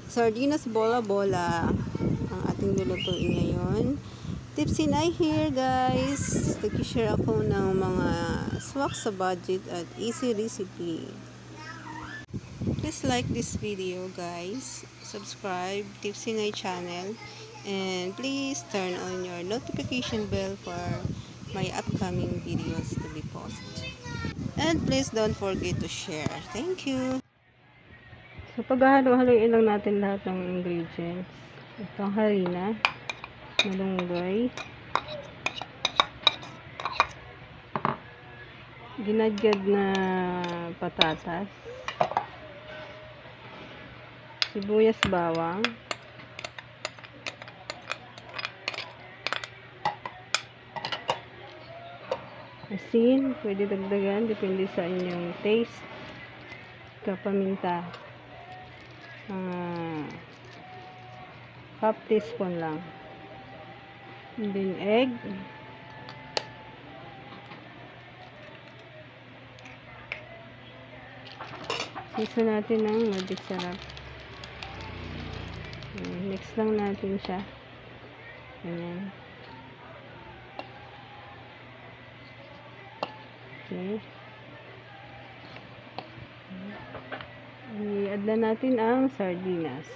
Sardinas bola ang ating lulutuin ngayon. Tips in I here guys. Nag-share ako ng mga swak sa budget at easy recipe. Please like this video guys. Subscribe Tips in I channel. And please turn on your notification bell for my upcoming videos to be posted. And please don't forget to share. Thank you. So, paghahalo-haloin lang natin lahat ng ingredients. Ito ang harina, malunggay, ginadgad na patatas, sibuyas bawang, asin, pwede dagdagan, depende sa inyong taste, kapaminta. Half teaspoon lang. And then egg. Sisa natin ng magic sarap. Mix lang natin siya. Ayan. Okay. I-add na natin ang sardinas.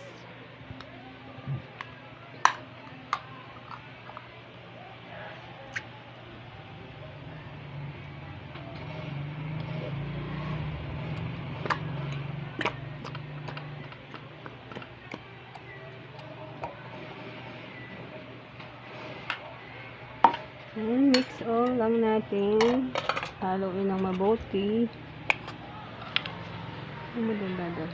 And mix all lang natin. Haluin ng mabuti. Maganda.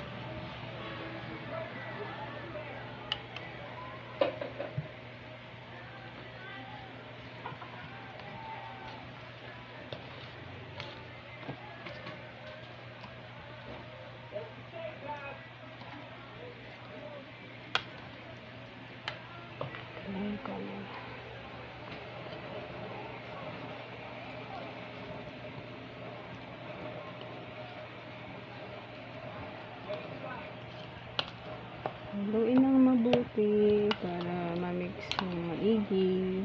Haluin ng mabuti para ma-mix ng maigi.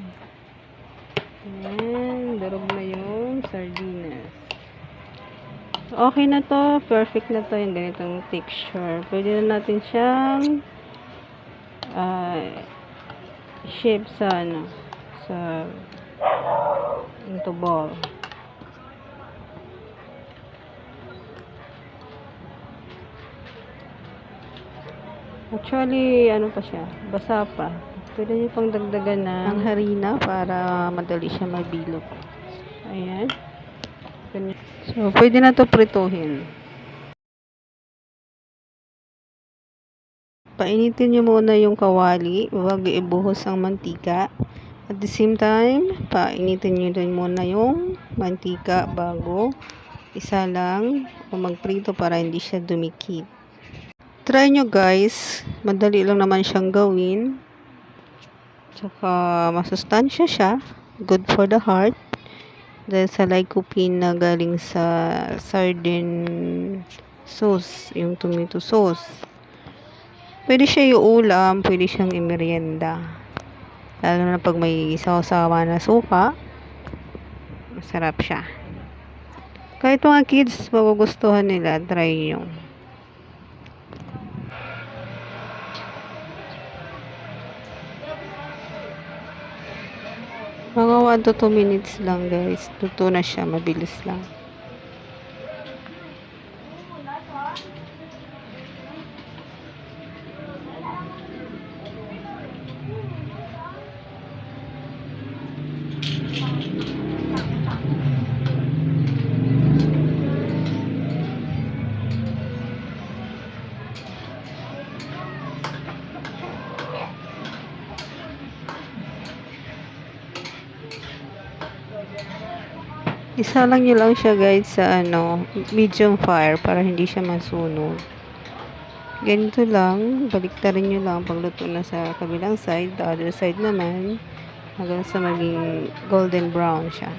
Ayan, darog na yung sardinas. Okay na to, perfect na to yung ganitong texture. Pwede na natin siyang shape sa into ball. Actually, ano pa siya, basa pa. Pwede niyo pang dagdagan ng harina para madali siya mabilog. Ayan. So, pwede na to prituhin. Painitin niyo muna yung kawali, huwag ibuhos ang mantika. At the same time, painitin niyo din muna yung mantika bago isa lang o magprito para hindi siya dumikit. Try nyo guys, madali lang naman siyang gawin. Tsaka masustansya siya, good for the heart. Dahil sa lycopene na galing sa sardine sauce, yung tomato sauce. Pwede siya iulam, pwede siyang imerienda. Lalo na pag may sawa-sawa na suka, masarap siya. Kahit mga kids, magugustuhan nila, try nyo. Mga 1 to 2 minutes lang guys. Luto na siya. Mabilis lang. Isa lang nyo lang siya guys sa medium fire para hindi siya masunog. Ganito lang, baliktarin nyo lang pagluto na sa kabilang side, the other side naman hanggang sa maging golden brown siya.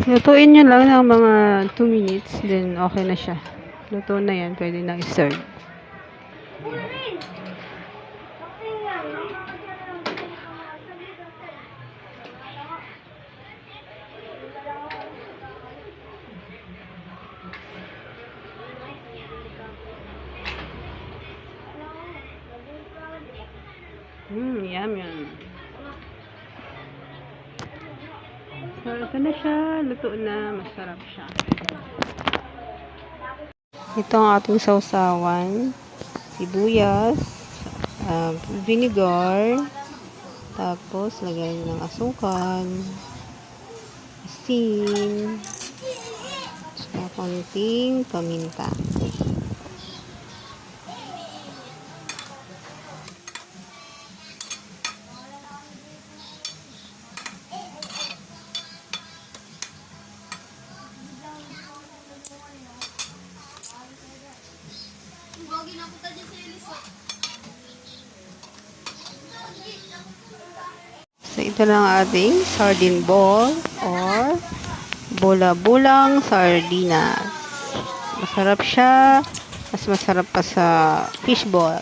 Lutuin nyo lang ng mga 2 minutes, then okay na siya. Luto na yan, pwede na i-serve. Yum. So, ito na siya. Luto na. Masarap siya. Ito ang ating sausawan. Sibuyas, vinegar, tapos lagay ng asukal, asin, saka konting paminta. So, ito lang ating sardine ball or bola-bolang sardinas. Masarap siya. Mas masarap pa sa fish ball.